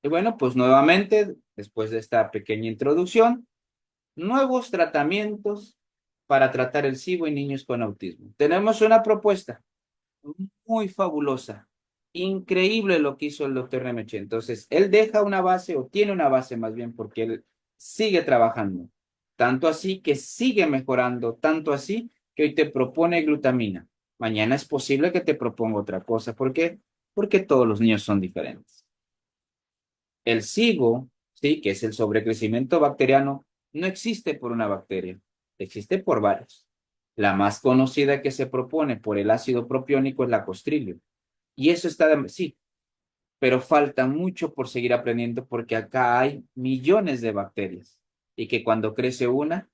Y bueno, pues nuevamente, después de esta pequeña introducción, nuevos tratamientos para tratar el SIBO en niños con autismo. Tenemos una propuesta muy fabulosa, increíble lo que hizo el doctor Nemeche. Entonces, él deja una base, o tiene una base más bien, porque él sigue trabajando. Tanto así que sigue mejorando, tanto así que hoy te propone glutamina. Mañana es posible que te proponga otra cosa. ¿Por qué? Porque todos los niños son diferentes. El SIBO, sí, que es el sobrecrecimiento bacteriano, no existe por una bacteria, existe por varias. La más conocida que se propone por el ácido propiónico es la Clostridium. Y eso está, sí, pero falta mucho por seguir aprendiendo porque acá hay millones de bacterias y que cuando crece una,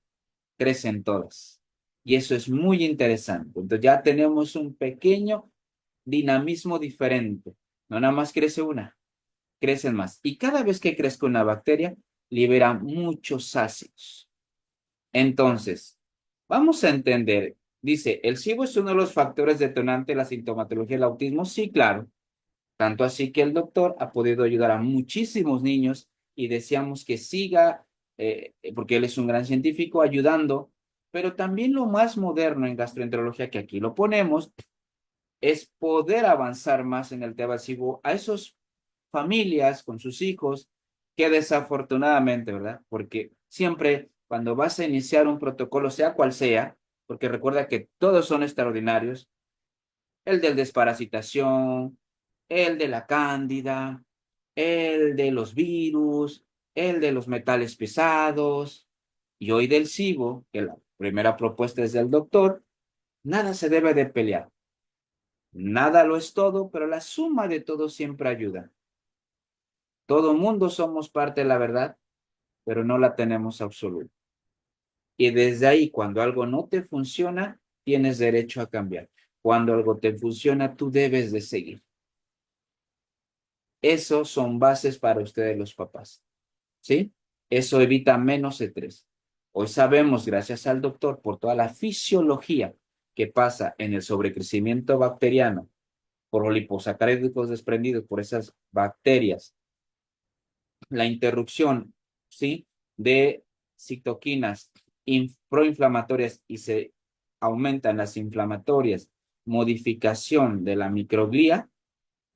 crecen todas. Y eso es muy interesante. Entonces ya tenemos un pequeño dinamismo diferente. No nada más crece una, crecen más. Y cada vez que crezca una bacteria, libera muchos ácidos. Entonces, vamos a entender, dice, ¿el SIBO es uno de los factores detonantes de la sintomatología del autismo? Sí, claro. Tanto así que el doctor ha podido ayudar a muchísimos niños y deseamos que siga, porque él es un gran científico, ayudando. Pero también lo más moderno en gastroenterología, que aquí lo ponemos, es poder avanzar más en el tema del SIBO a esos familias con sus hijos que desafortunadamente, ¿verdad? Porque siempre cuando vas a iniciar un protocolo, sea cual sea, porque recuerda que todos son extraordinarios, el del desparasitación, el de la cándida, el de los virus, el de los metales pesados, y hoy del SIBO, que la primera propuesta es del doctor, nada se debe de pelear. Nada lo es todo, pero la suma de todo siempre ayuda. Todo mundo somos parte de la verdad, pero no la tenemos absoluta. Y desde ahí, cuando algo no te funciona, tienes derecho a cambiar. Cuando algo te funciona, tú debes de seguir. Esos son bases para ustedes los papás, ¿sí? Eso evita menos estrés. Hoy sabemos, gracias al doctor, por toda la fisiología que pasa en el sobrecrecimiento bacteriano, por los liposacáridos desprendidos por esas bacterias, la interrupción, ¿sí? De citoquinas proinflamatorias y se aumentan las inflamatorias, modificación de la microglía,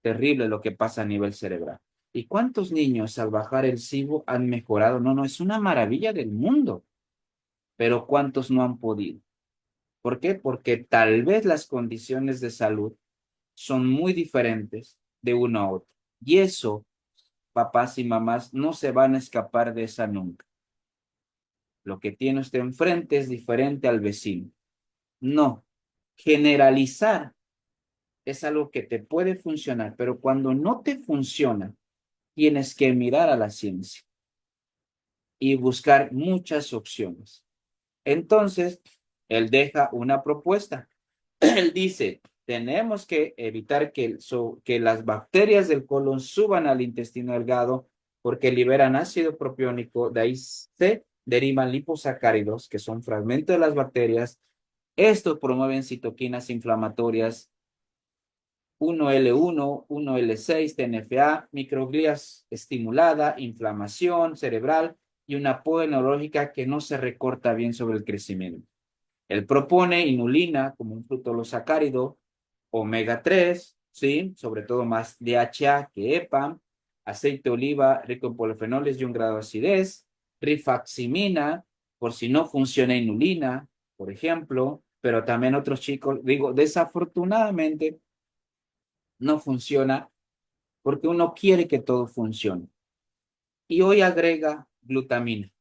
terrible lo que pasa a nivel cerebral. ¿Y cuántos niños al bajar el SIBO han mejorado? No, no, es una maravilla del mundo, pero ¿cuántos no han podido? ¿Por qué? Porque tal vez las condiciones de salud son muy diferentes de uno a otro. Y eso, papás y mamás, no se van a escapar de esa nunca. Lo que tiene usted enfrente es diferente al vecino. No, generalizar es algo que te puede funcionar, pero cuando no te funciona, tienes que mirar a la ciencia y buscar muchas opciones. Entonces, él deja una propuesta. Él dice, tenemos que evitar que las bacterias del colon suban al intestino delgado porque liberan ácido propiónico, de ahí se derivan liposacáridos, que son fragmentos de las bacterias. Estos promueven citoquinas inflamatorias 1L1, 1L6, TNFA, microglías estimulada, inflamación cerebral y una apoyo neurológica que no se recorta bien sobre el crecimiento. Él propone inulina como un fructolosacárido, omega 3, ¿sí? Sobre todo más DHA que EPA, aceite de oliva rico en polifenoles y un grado de acidez, rifaximina, por si no funciona inulina, por ejemplo, pero también otros chicos, digo, desafortunadamente no funciona porque uno quiere que todo funcione. Y hoy agrega glutamina.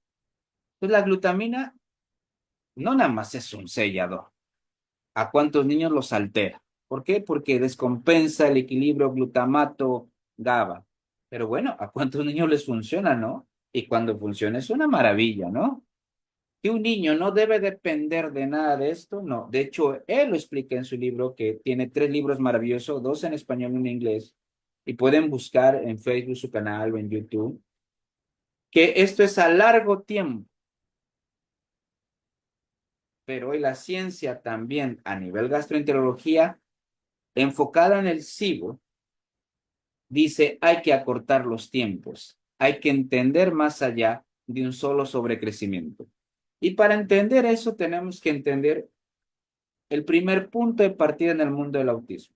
Pues la glutamina no nada más es un sellador. ¿A cuántos niños los altera? ¿Por qué? Porque descompensa el equilibrio glutamato-GABA. Pero bueno, ¿a cuántos niños les funciona, no? Y cuando funciona es una maravilla, ¿no? Que un niño no debe depender de nada de esto, no. De hecho, él lo explica en su libro, que tiene tres libros maravillosos, dos en español y uno en inglés, y pueden buscar en Facebook su canal o en YouTube, que esto es a largo tiempo, pero hoy la ciencia también a nivel gastroenterología, enfocada en el SIBO, dice, hay que acortar los tiempos, hay que entender más allá de un solo sobrecrecimiento. Y para entender eso tenemos que entender el primer punto de partida en el mundo del autismo,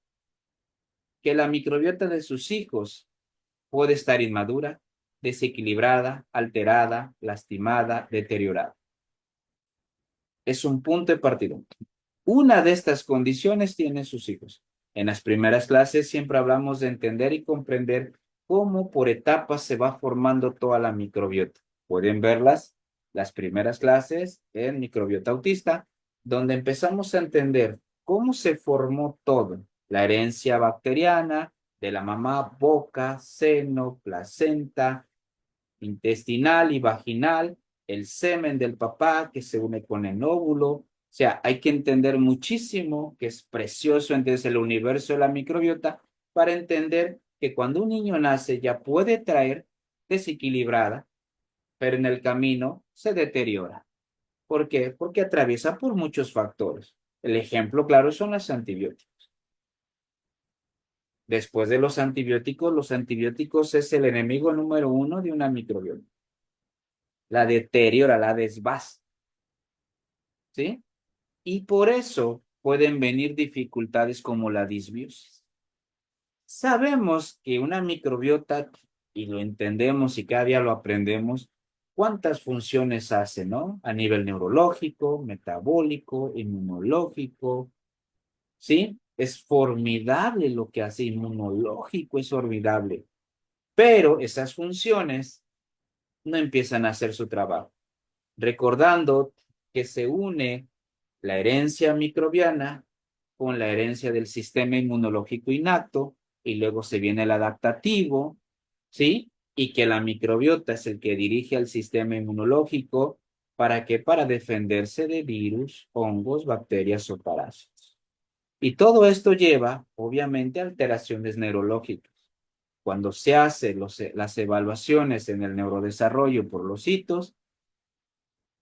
que la microbiota de sus hijos puede estar inmadura, desequilibrada, alterada, lastimada, deteriorada. Es un punto de partida. Una de estas condiciones tienen sus hijos. En las primeras clases siempre hablamos de entender y comprender cómo por etapas se va formando toda la microbiota. Pueden verlas, las primeras clases en microbiota autista, donde empezamos a entender cómo se formó todo, la herencia bacteriana de la mamá, boca, seno, placenta, intestinal y vaginal, el semen del papá que se une con el óvulo. O sea, hay que entender muchísimo, que es precioso entonces el universo de la microbiota, para entender que cuando un niño nace ya puede traer desequilibrada, pero en el camino se deteriora. ¿Por qué? Porque atraviesa por muchos factores. El ejemplo claro son los antibióticos. Después de los antibióticos es el enemigo número uno de una microbiota. La deteriora, la desbasta, ¿sí? Y por eso pueden venir dificultades como la disbiosis. Sabemos que una microbiota, y lo entendemos y cada día lo aprendemos, cuántas funciones hace, ¿no? A nivel neurológico, metabólico, inmunológico, ¿sí? Es formidable lo que hace inmunológico, es formidable. Pero esas funciones no empiezan a hacer su trabajo. Recordando que se une la herencia microbiana con la herencia del sistema inmunológico innato y luego se viene el adaptativo, ¿sí? Y que la microbiota es el que dirige al sistema inmunológico ¿para qué? Para defenderse de virus, hongos, bacterias o parásitos. Y todo esto lleva, obviamente, a alteraciones neurológicas. Cuando se hacen las evaluaciones en el neurodesarrollo por los hitos,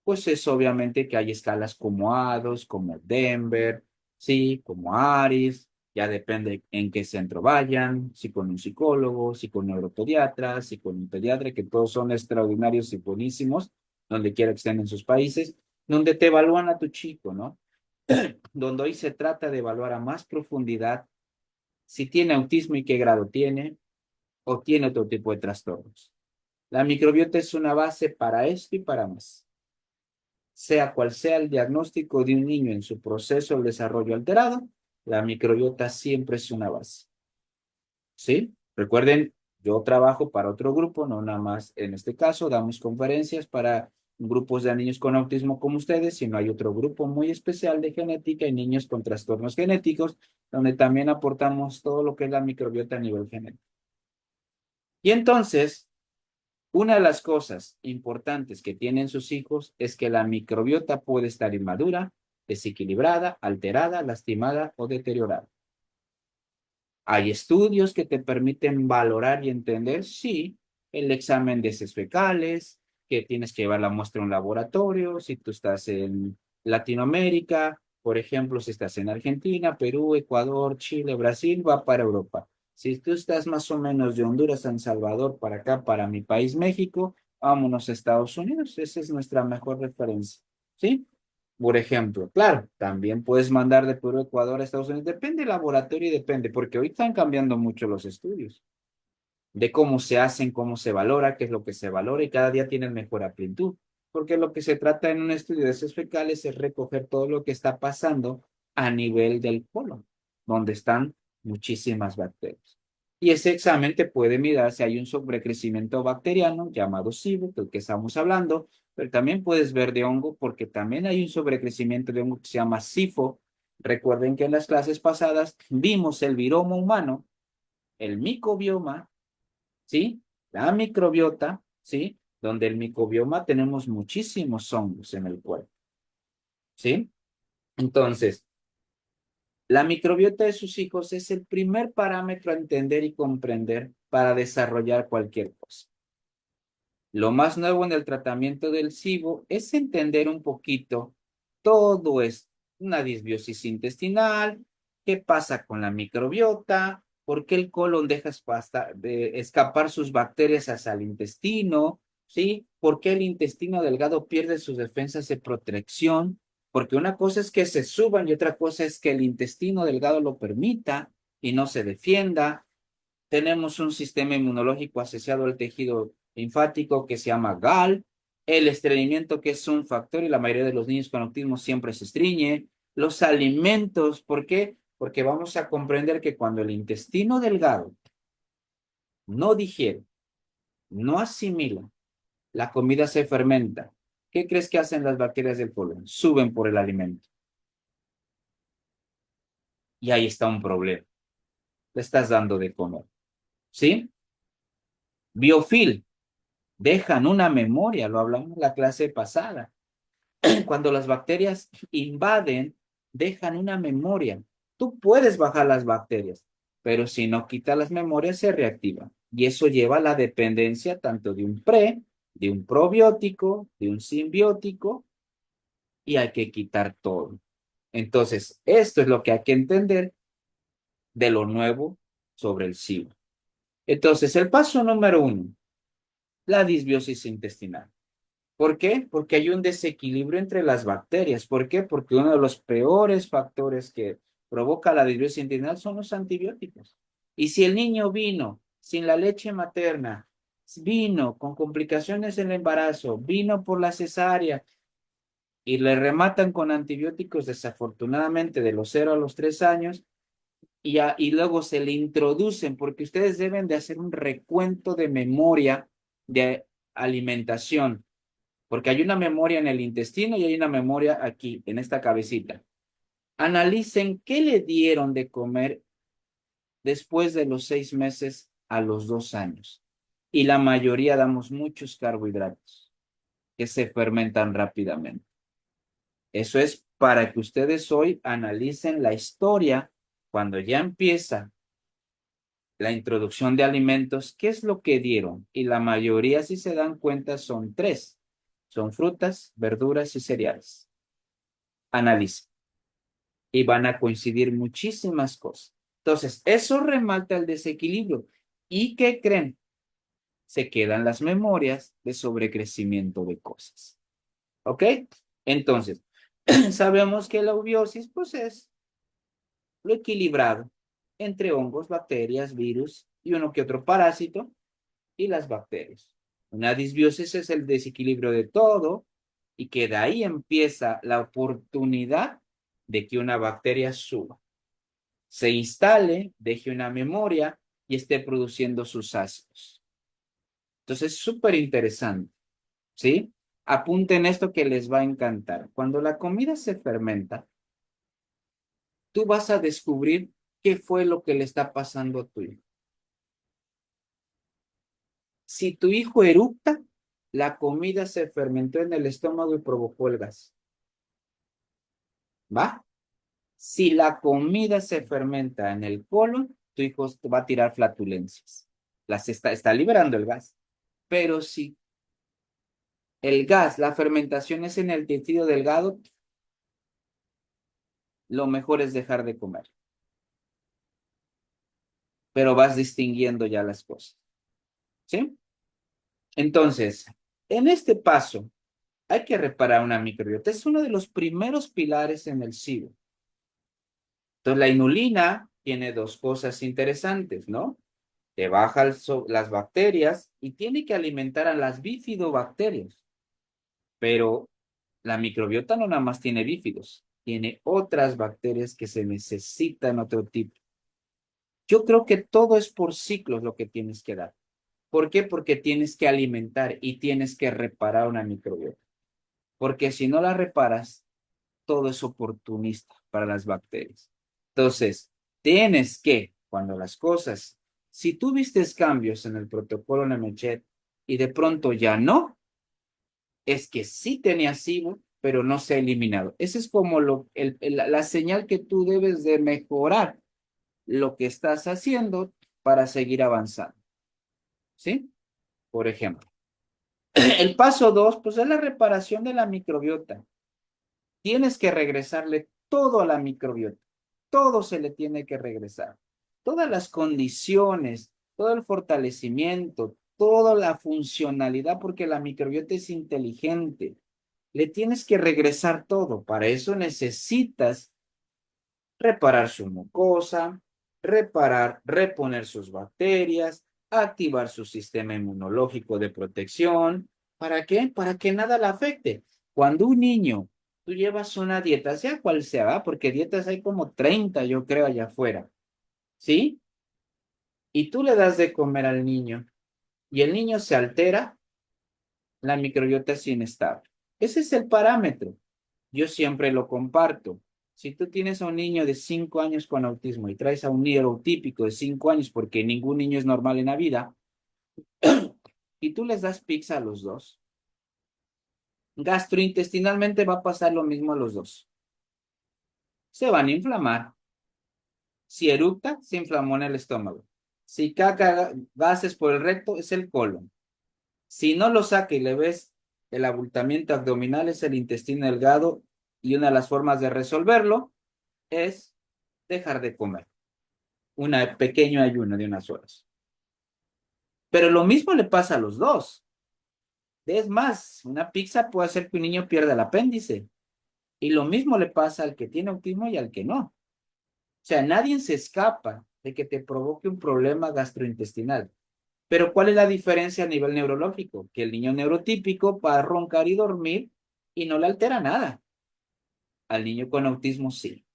pues es obviamente que hay escalas como ADOS, como Denver, sí, como ARIS, ya depende en qué centro vayan, si con un psicólogo, si con neuropediatras, si con un pediatra, que todos son extraordinarios y buenísimos, donde quiera que estén en sus países, donde te evalúan a tu chico, ¿no? Donde hoy se trata de evaluar a más profundidad si tiene autismo y qué grado tiene, o tiene otro tipo de trastornos. La microbiota es una base para esto y para más. Sea cual sea el diagnóstico de un niño en su proceso de desarrollo alterado, la microbiota siempre es una base. ¿Sí? Recuerden, yo trabajo para otro grupo, no nada más en este caso, damos conferencias para grupos de niños con autismo como ustedes, sino hay otro grupo muy especial de genética y niños con trastornos genéticos, donde también aportamos todo lo que es la microbiota a nivel genético. Y entonces, una de las cosas importantes que tienen sus hijos es que la microbiota puede estar inmadura, desequilibrada, alterada, lastimada o deteriorada. Hay estudios que te permiten valorar y entender, sí, el examen de heces fecales, que tienes que llevar la muestra a un laboratorio, si tú estás en Latinoamérica, por ejemplo, si estás en Argentina, Perú, Ecuador, Chile, Brasil, va para Europa. Si tú estás más o menos de Honduras, San Salvador, para acá, para mi país, México, vámonos a Estados Unidos. Esa es nuestra mejor referencia, ¿sí? Por ejemplo, claro, también puedes mandar de Perú, Ecuador a Estados Unidos. Depende del laboratorio y depende, porque hoy están cambiando mucho los estudios de cómo se hacen, cómo se valora, qué es lo que se valora y cada día tienen mejor amplitud. Porque lo que se trata en un estudio de heces fecales es recoger todo lo que está pasando a nivel del colon, donde están muchísimas bacterias. Y ese examen te puede mirar si hay un sobrecrecimiento bacteriano llamado SIBO, del que estamos hablando, pero también puedes ver de hongo porque también hay un sobrecrecimiento de hongo que se llama SIFO. Recuerden que en las clases pasadas vimos el viroma humano, el micobioma, ¿sí? La microbiota, ¿sí? Donde el microbioma tenemos muchísimos hongos en el cuerpo, ¿sí? Entonces, la microbiota de sus hijos es el primer parámetro a entender y comprender para desarrollar cualquier cosa. Lo más nuevo en el tratamiento del SIBO es entender un poquito todo esto, una disbiosis intestinal, qué pasa con la microbiota, ¿Por qué el colon deja de escapar sus bacterias hacia el intestino? ¿Sí? ¿Por qué el intestino delgado pierde sus defensas de protección? Porque una cosa es que se suban y otra cosa es que el intestino delgado lo permita y no se defienda. Tenemos un sistema inmunológico asociado al tejido linfático que se llama GAL, el estreñimiento que es un factor y la mayoría de los niños con autismo siempre se estreñe, los alimentos, ¿por qué? Porque vamos a comprender que cuando el intestino delgado no digiere, no asimila, la comida se fermenta. ¿Qué crees que hacen las bacterias del colon? Suben por el alimento. Y ahí está un problema. Le estás dando de comer. ¿Sí? Biofil, dejan una memoria, lo hablamos en la clase pasada. Cuando las bacterias invaden, dejan una memoria. Tú puedes bajar las bacterias, pero si no quitas las memorias, se reactivan. Y eso lleva a la dependencia tanto de un probiótico, de un simbiótico, y hay que quitar todo. Entonces, esto es lo que hay que entender de lo nuevo sobre el SIBO. Entonces, el paso número uno, la disbiosis intestinal. ¿Por qué? Porque hay un desequilibrio entre las bacterias. ¿Por qué? Porque uno de los peores factores que provoca la disbiosis intestinal son los antibióticos. Y si el niño vino sin la leche materna, vino con complicaciones en el embarazo, vino por la cesárea y le rematan con antibióticos desafortunadamente de los 0 a los 3 años y luego se le introducen, porque ustedes deben de hacer un recuento de memoria de alimentación porque hay una memoria en el intestino y hay una memoria aquí, en esta cabecita. Analicen qué le dieron de comer después de los 6 meses a los 2 años. Y la mayoría damos muchos carbohidratos que se fermentan rápidamente. Eso es para que ustedes hoy analicen la historia cuando ya empieza la introducción de alimentos, ¿qué es lo que dieron? Y la mayoría, si se dan cuenta, son tres. Son frutas, verduras y cereales. Analicen y van a coincidir muchísimas cosas. Entonces, eso remalta el desequilibrio. ¿Y qué creen? Se quedan las memorias de sobrecrecimiento de cosas. ¿Ok? Entonces, sabemos que la eubiosis, pues es lo equilibrado entre hongos, bacterias, virus y uno que otro parásito y las bacterias. Una disbiosis es el desequilibrio de todo y que de ahí empieza la oportunidad de que una bacteria suba, se instale, deje una memoria y esté produciendo sus ácidos. Entonces, es súper interesante, ¿sí? Apunten esto que les va a encantar. Cuando la comida se fermenta, tú vas a descubrir qué fue lo que le está pasando a tu hijo. Si tu hijo eructa, la comida se fermentó en el estómago y provocó el gas. ¿Va? Si la comida se fermenta en el colon, tu hijo va a tirar flatulencias. Está liberando el gas. Pero si el gas, la fermentación es en el tejido delgado, lo mejor es dejar de comer. Pero vas distinguiendo ya las cosas. ¿Sí? Entonces, en este paso, hay que reparar una microbiota. Es uno de los primeros pilares en el SIBO. Entonces, la inulina tiene dos cosas interesantes, ¿no? Te baja las bacterias y tiene que alimentar a las bifidobacterias. Pero la microbiota no nada más tiene bífidos, tiene otras bacterias que se necesitan otro tipo. Yo creo que todo es por ciclos lo que tienes que dar. ¿Por qué? Porque tienes que alimentar y tienes que reparar una microbiota. Porque si no la reparas, todo es oportunista para las bacterias. Entonces, tienes que, cuando las cosas, si tú vistes cambios en el protocolo Nemetschek y de pronto ya no, es que sí tenía SIBO, pero no se ha eliminado. Esa es como la señal que tú debes de mejorar lo que estás haciendo para seguir avanzando. ¿Sí? Por ejemplo, el paso dos, pues es la reparación de la microbiota. Tienes que regresarle todo a la microbiota. Todo se le tiene que regresar. todas las condiciones, todo el fortalecimiento, toda la funcionalidad, porque la microbiota es inteligente. Le tienes que regresar todo. Para eso necesitas reparar su mucosa, reponer sus bacterias, activar su sistema inmunológico de protección. ¿Para qué? Para que nada la afecte. Cuando un niño, tú llevas una dieta, sea cual sea, ¿va? Porque dietas hay como 30, yo creo, allá afuera, ¿sí? Y tú le das de comer al niño y el niño se altera, la microbiota es inestable. Ese es el parámetro. Yo siempre lo comparto. Si tú tienes a un niño de 5 años con autismo y traes a un neurotípico de 5 años, porque ningún niño es normal en la vida, y tú les das pizza a los dos, gastrointestinalmente va a pasar lo mismo a los dos. Se van a inflamar. Si eructa, se inflamó en el estómago. Si caca gases por el recto, es el colon. Si no lo saca y le ves el abultamiento abdominal, es el intestino delgado, y una de las formas de resolverlo es dejar de comer. Un pequeño ayuno de unas horas. Pero lo mismo le pasa a los dos. Es más, una pizza puede hacer que un niño pierda el apéndice. Y lo mismo le pasa al que tiene autismo y al que no. O sea, nadie se escapa de que te provoque un problema gastrointestinal. Pero ¿cuál es la diferencia a nivel neurológico? Que el niño neurotípico va a roncar y dormir y no le altera nada. Al niño con autismo sí.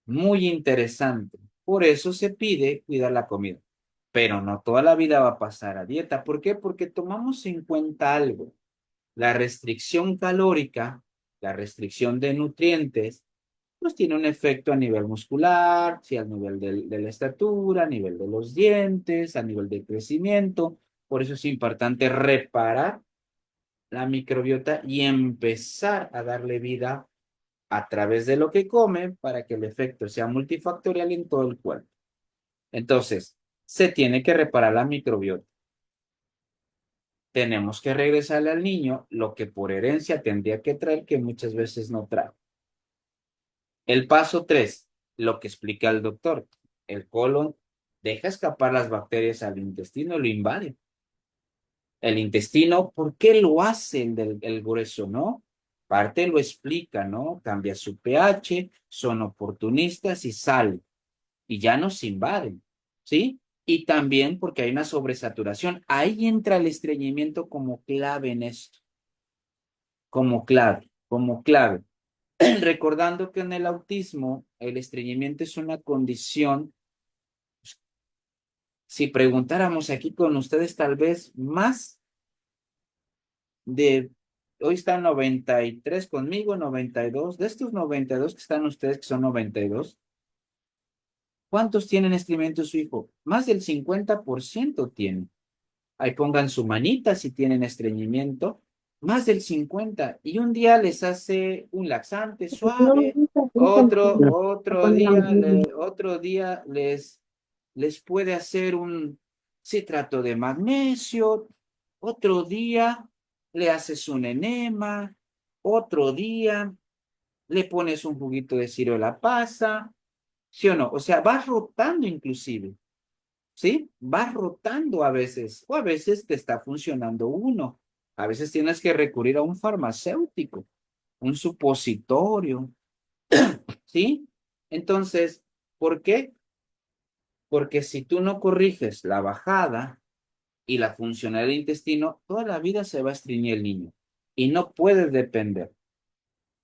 Muy interesante. Por eso se pide cuidar la comida. Pero no toda la vida va a pasar a dieta. ¿Por qué? Porque tomamos en cuenta algo. La restricción calórica, la restricción de nutrientes, pues tiene un efecto a nivel muscular, sí, a nivel de la estatura, a nivel de los dientes, a nivel de crecimiento. Por eso es importante reparar la microbiota y empezar a darle vida a través de lo que come para que el efecto sea multifactorial en todo el cuerpo. Entonces, se tiene que reparar la microbiota. Tenemos que regresarle al niño lo que por herencia tendría que traer, que muchas veces no trae. El paso 3, lo que explica el doctor. El colon deja escapar las bacterias al intestino y lo invade. El intestino, ¿por qué lo hace el grueso, no? Parte lo explica, ¿no? Cambia su pH, son oportunistas y sale. Y ya nos invaden, ¿sí? Y también porque hay una sobresaturación. Ahí entra el estreñimiento como clave en esto, como clave, como clave. Recordando que en el autismo el estreñimiento es una condición, si preguntáramos aquí con ustedes, tal vez más de, hoy están 93 conmigo, 92 de estos 92 que están ustedes, que son 92, ¿cuántos tienen estreñimiento su hijo? Más del 50% tienen. Ahí pongan su manita si tienen estreñimiento, más del 50. Y un día les hace un laxante suave, otro día les puede hacer un citrato de magnesio, otro día le haces un enema, otro día le pones un juguito de ciruela pasa, ¿sí o no? O sea, vas rotando inclusive. ¿Sí? Vas rotando a veces, o a veces te está funcionando uno. A veces tienes que recurrir a un farmacéutico, un supositorio, ¿sí? Entonces, ¿por qué? Porque si tú no corriges la bajada y la funcionalidad del intestino, toda la vida se va a estreñir el niño y no puede depender.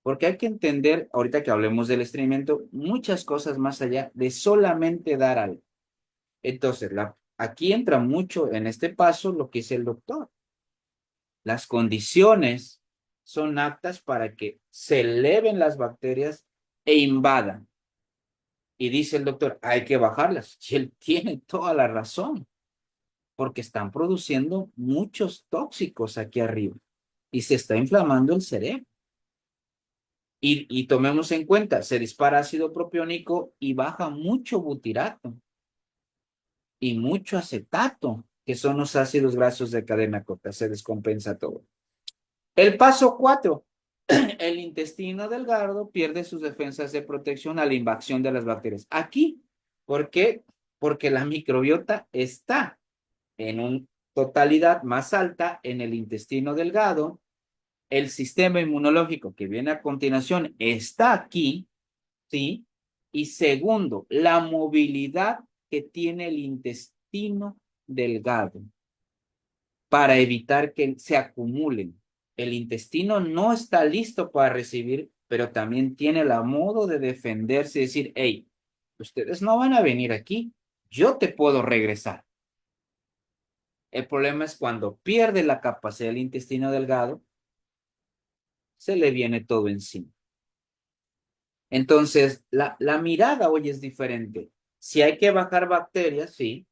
Porque hay que entender, ahorita que hablemos del estreñimiento, muchas cosas más allá de solamente dar algo. Entonces, aquí entra mucho en este paso lo que dice el doctor. Las condiciones son aptas para que se eleven las bacterias e invadan. Y dice el doctor, hay que bajarlas. Y él tiene toda la razón, porque están produciendo muchos tóxicos aquí arriba y se está inflamando el cerebro. Y tomemos en cuenta, se dispara ácido propiónico y baja mucho butirato y mucho acetato, que son los ácidos grasos de cadena corta, se descompensa todo. El paso 4, el intestino delgado pierde sus defensas de protección a la invasión de las bacterias. Aquí ¿Por qué? Porque la microbiota está en una totalidad más alta en el intestino delgado. El sistema inmunológico que viene a continuación está aquí, ¿sí? Y segundo, la movilidad que tiene el intestino delgado para evitar que se acumulen. El intestino no está listo para recibir, pero también tiene el modo de defenderse y decir, hey, ustedes no van a venir aquí, yo te puedo regresar. El problema es cuando pierde la capacidad del intestino delgado, se le viene todo encima. Entonces, la mirada hoy es diferente. Si hay que bajar bacterias, sí,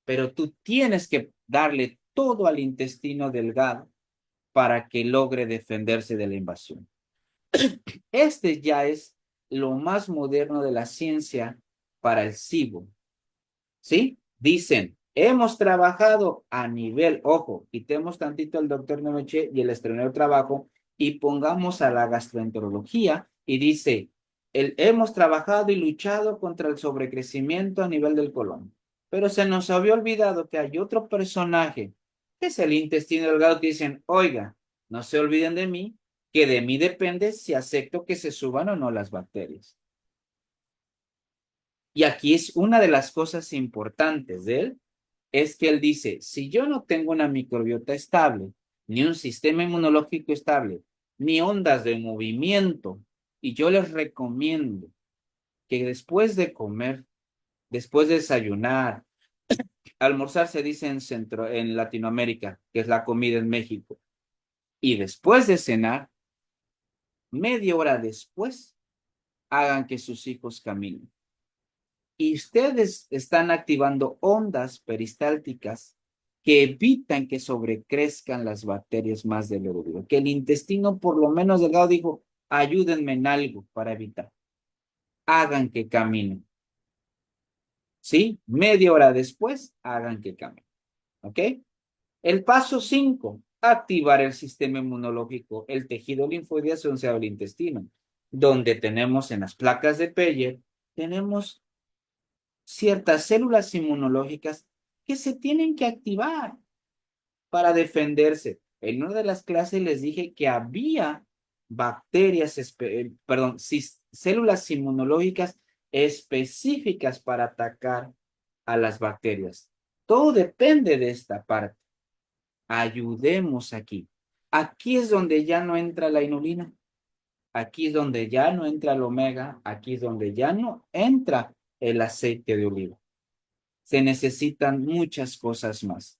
pero tú tienes que darle todo al intestino delgado para que logre defenderse de la invasión. Este ya es lo más moderno de la ciencia para el SIBO, ¿sí? Dicen, hemos trabajado a nivel, ojo, quitemos tantito el doctor Nemeche y el extraordinario trabajo y pongamos a la gastroenterología y dice, hemos trabajado y luchado contra el sobrecrecimiento a nivel del colon. Pero se nos había olvidado que hay otro personaje, que es el intestino delgado, que dicen, oiga, no se olviden de mí, que de mí depende si acepto que se suban o no las bacterias. Y aquí es una de las cosas importantes de él, es que él dice, si yo no tengo una microbiota estable, ni un sistema inmunológico estable, ni ondas de movimiento, y yo les recomiendo que después de comer, después de desayunar, almorzar se dice en Latinoamérica, que es la comida en México, y después de cenar, media hora después, hagan que sus hijos caminen. Y ustedes están activando ondas peristálticas que evitan que sobrecrezcan las bacterias más del debido. Que el intestino, por lo menos delgado, dijo, ayúdenme en algo para evitar. Hagan que caminen. ¿Sí? Media hora después, hagan que caminen. ¿Ok? El paso 5, activar el sistema inmunológico, el tejido linfoide asociado al intestino, donde tenemos en las placas de Peyer, tenemos ciertas células inmunológicas que se tienen que activar para defenderse. En una de las clases les dije que había bacterias, perdón, células inmunológicas específicas para atacar a las bacterias. Todo depende de esta parte. Ayudemos aquí. Aquí es donde ya no entra la inulina. Aquí es donde ya no entra el omega. Aquí es donde ya no entra el aceite de oliva. Se necesitan muchas cosas más.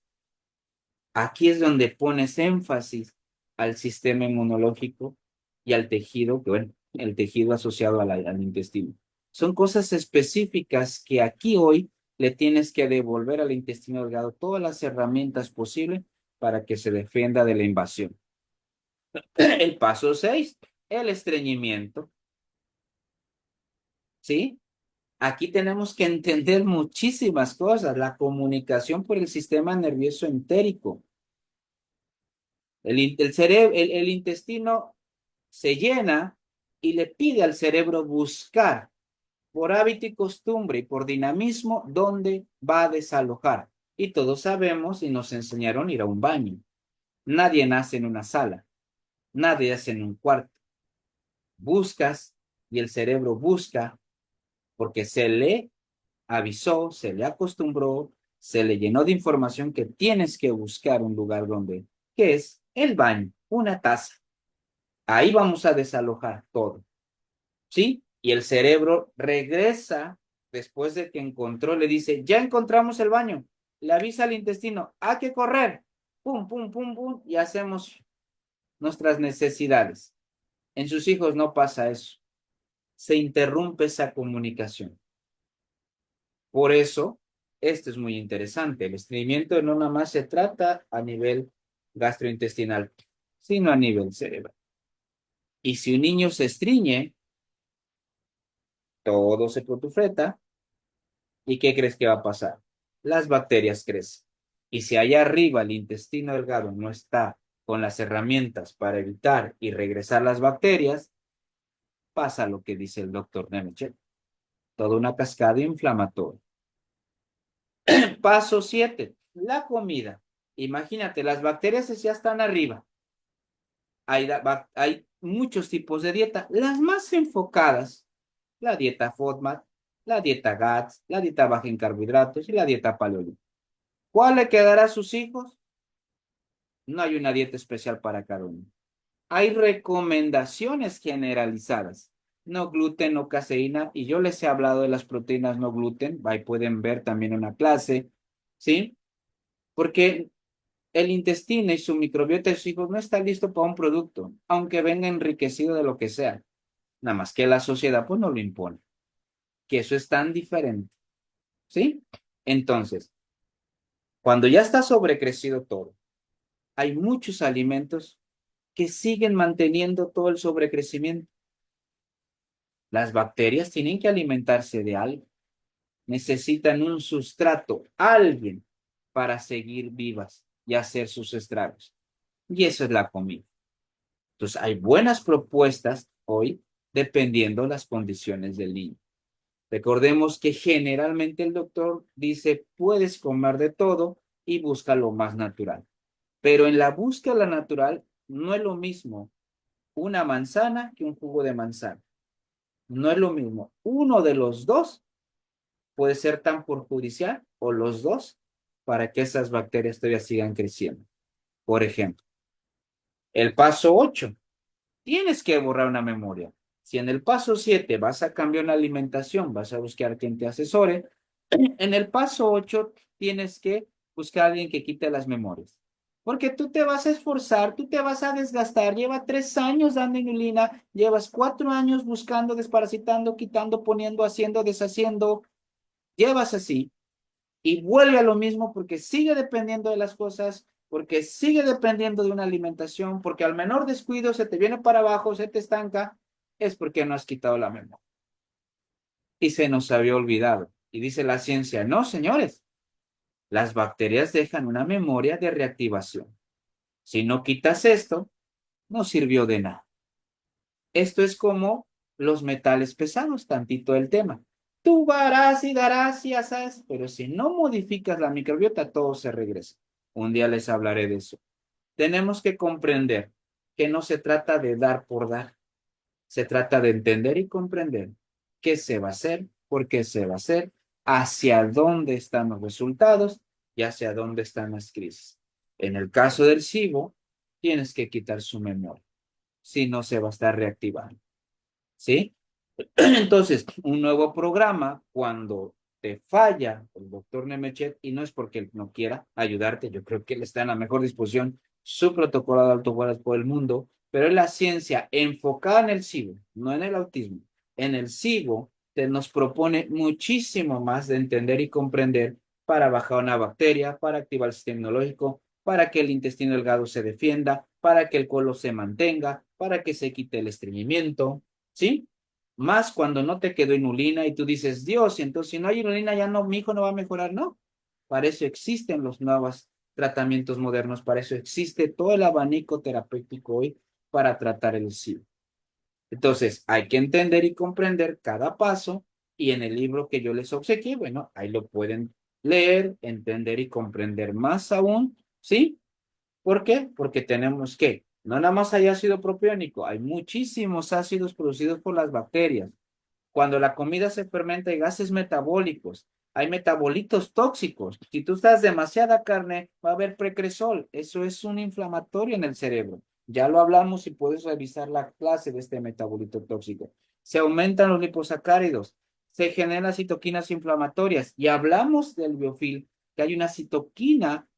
Aquí es donde pones énfasis al sistema inmunológico y al tejido, que bueno, el tejido asociado al intestino. Son cosas específicas que aquí hoy le tienes que devolver al intestino delgado todas las herramientas posibles para que se defienda de la invasión. El paso 6, el estreñimiento. ¿Sí? Aquí tenemos que entender muchísimas cosas. La comunicación por el sistema nervioso entérico. El intestino se llena y le pide al cerebro buscar por hábito y costumbre y por dinamismo dónde va a desalojar. Y todos sabemos y nos enseñaron a ir a un baño. Nadie nace en una sala, nadie nace en un cuarto. Buscas y el cerebro busca porque se le avisó, se le acostumbró, se le llenó de información que tienes que buscar un lugar donde, que es el baño, una taza. Ahí vamos a desalojar todo, ¿sí? Y el cerebro regresa después de que encontró, le dice, ya encontramos el baño. Le avisa al intestino, hay que correr. Pum, pum, pum, pum, y hacemos nuestras necesidades. En sus hijos no pasa eso. Se interrumpe esa comunicación. Por eso, esto es muy interesante. El estreñimiento no nada más se trata a nivel gastrointestinal, sino a nivel cerebral. Y si un niño se estriñe, todo se protufleta. ¿Y qué crees que va a pasar? Las bacterias crecen. Y si allá arriba el intestino delgado no está con las herramientas para evitar y regresar las bacterias, pasa lo que dice el doctor Nemetschek. toda una cascada inflamatoria. Paso 7, la comida. Imagínate, las bacterias ya están arriba. Hay muchos tipos de dieta. Las más enfocadas, la dieta FODMAP, la dieta GATS, la dieta baja en carbohidratos y la dieta paleolítica. ¿Cuál le quedará a sus hijos? No hay una dieta especial para cada uno. Hay recomendaciones generalizadas. No gluten, no caseína. Y yo les he hablado de las proteínas no gluten. Ahí pueden ver también una clase. ¿Sí? Porque el intestino y su microbiota de sus hijos no está listo para un producto, aunque venga enriquecido de lo que sea. Nada más que la sociedad pues no lo impone. Que eso es tan diferente. ¿Sí? Entonces, cuando ya está sobrecrecido todo, hay muchos alimentos que siguen manteniendo todo el sobrecrecimiento. Las bacterias tienen que alimentarse de algo. Necesitan un sustrato, alguien, para seguir vivas y hacer sus estragos. Y eso es la comida. Entonces, hay buenas propuestas hoy dependiendo las condiciones del niño. Recordemos que generalmente el doctor dice, puedes comer de todo y busca lo más natural. Pero en la búsqueda natural no es lo mismo una manzana que un jugo de manzana. No es lo mismo. Uno de los dos puede ser tan perjudicial o los dos para que esas bacterias todavía sigan creciendo. Por ejemplo, el paso 8, tienes que borrar una memoria. Si en el paso 7 vas a cambiar una alimentación, vas a buscar quien te asesore, en el paso 8 tienes que buscar a alguien que quite las memorias. Porque tú te vas a esforzar, tú te vas a desgastar. Lleva 3 años dando inulina, llevas 4 años buscando, desparasitando, quitando, poniendo, haciendo, deshaciendo. Llevas así y vuelve a lo mismo porque sigue dependiendo de las cosas, porque sigue dependiendo de una alimentación, porque al menor descuido se te viene para abajo, se te estanca, es porque no has quitado la memoria. Y se nos había olvidado. Y dice la ciencia, no, señores, las bacterias dejan una memoria de reactivación. Si no quitas esto, no sirvió de nada. Esto es como los metales pesados, tantito el tema. Tú varás y darás y asás, pero si no modificas la microbiota, todo se regresa. Un día les hablaré de eso. Tenemos que comprender que no se trata de dar por dar. Se trata de entender y comprender qué se va a hacer, por qué se va a hacer, hacia dónde están los resultados y hacia dónde están las crisis. En el caso del SIBO, tienes que quitar su memoria, si no se va a estar reactivando. ¿Sí? Entonces, un nuevo programa, cuando te falla el doctor Nemechet, y no es porque él no quiera ayudarte, yo creo que él está en la mejor disposición, su protocolo de alto por el mundo, pero es la ciencia enfocada en el SIBO, no en el autismo. En el SIBO nos propone muchísimo más de entender y comprender para bajar una bacteria, para activar el sistema inmunológico, para que el intestino delgado se defienda, para que el colon se mantenga, para que se quite el estreñimiento, ¿sí? Más cuando no te quedó inulina y tú dices, Dios, entonces si no hay inulina ya no, mi hijo no va a mejorar, no. Para eso existen los nuevos tratamientos modernos, para eso existe todo el abanico terapéutico hoy para tratar el SIDA. Entonces, hay que entender y comprender cada paso y en el libro que yo les obsequié, bueno, ahí lo pueden leer, entender y comprender más aún, ¿sí? ¿Por qué? Porque tenemos que, no nada más hay ácido propiónico, hay muchísimos ácidos producidos por las bacterias. Cuando la comida se fermenta hay gases metabólicos, hay metabolitos tóxicos. Si tú estás demasiada carne, va a haber precresol. Eso es un inflamatorio en el cerebro. Ya lo hablamos y puedes revisar la clase de este metabolito tóxico. Se aumentan los liposacáridos, se generan citoquinas inflamatorias y hablamos del biofil, que hay una citoquina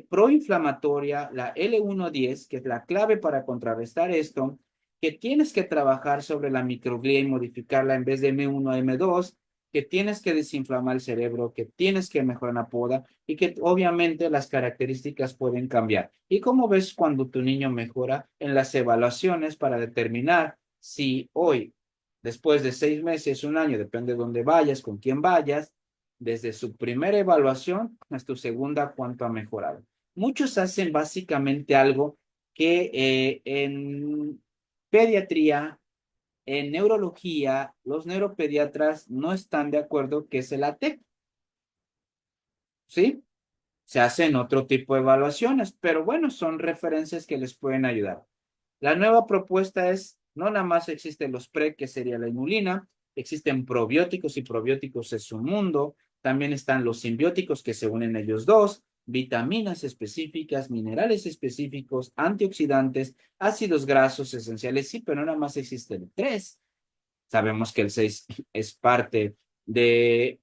proinflamatoria, la L110, que es la clave para contrarrestar esto, que tienes que trabajar sobre la microglía y modificarla en vez de M1 a M2, que tienes que desinflamar el cerebro, que tienes que mejorar la poda y que obviamente las características pueden cambiar. Y como ves cuando tu niño mejora en las evaluaciones para determinar si hoy, después de 6 meses, un año, depende de dónde vayas, con quién vayas, desde su primera evaluación hasta tu segunda, cuánto ha mejorado. Muchos hacen básicamente algo que en pediatría, en neurología, los neuropediatras no están de acuerdo que es el ATEC, ¿sí? Se hacen otro tipo de evaluaciones, pero bueno, son referencias que les pueden ayudar. La nueva propuesta es, no nada más existen los pre, que sería la inulina, existen probióticos y probióticos es un mundo, también están los simbióticos que se unen ellos dos, vitaminas específicas, minerales específicos, antioxidantes, ácidos grasos esenciales, sí, pero no nada más existen tres. Sabemos que el 6 es parte de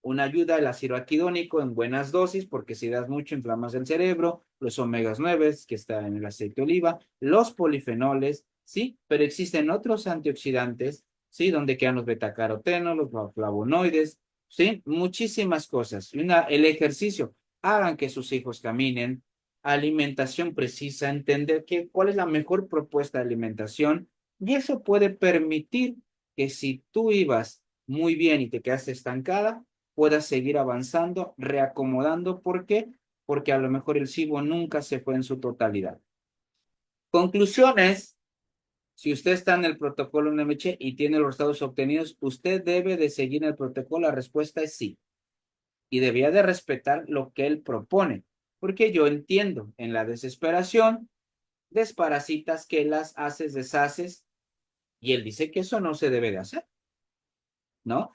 una ayuda al ácido arquidónico en buenas dosis, porque si das mucho inflamas el cerebro, los omegas 9 que está en el aceite de oliva, los polifenoles, sí, pero existen otros antioxidantes, sí, donde quedan los betacarotenos, los flavonoides, sí, muchísimas cosas. El ejercicio, hagan que sus hijos caminen, alimentación precisa, entender cuál es la mejor propuesta de alimentación, y eso puede permitir que si tú ibas muy bien y te quedaste estancada, puedas seguir avanzando, reacomodando. ¿Por qué? Porque a lo mejor el SIBO nunca se fue en su totalidad. Conclusiones. Si usted está en el protocolo NMH y tiene los resultados obtenidos, usted debe de seguir el protocolo. La respuesta es sí. Y debía de respetar lo que él propone. Porque yo entiendo, en la desesperación, desparasitas, que las haces, deshaces, y él dice que eso no se debe de hacer, ¿no?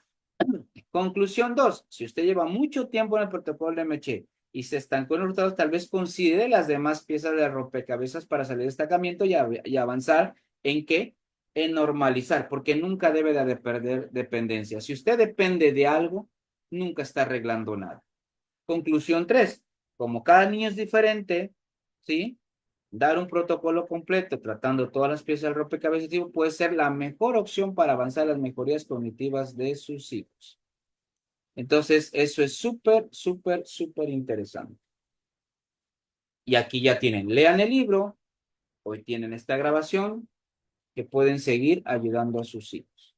Conclusión 2. Si usted lleva mucho tiempo en el protocolo de MH y se estancó en los resultados, tal vez considere las demás piezas de rompecabezas para salir de estancamiento y avanzar en qué, en normalizar, porque nunca debe de perder dependencia. Si usted depende de algo, nunca está arreglando nada. Conclusión 3. Como cada niño es diferente, ¿sí? Dar un protocolo completo tratando todas las piezas del rompecabezas puede ser la mejor opción para avanzar las mejorías cognitivas de sus hijos. Entonces, eso es súper, súper, súper interesante. Y aquí ya tienen, lean el libro, hoy tienen esta grabación, que pueden seguir ayudando a sus hijos.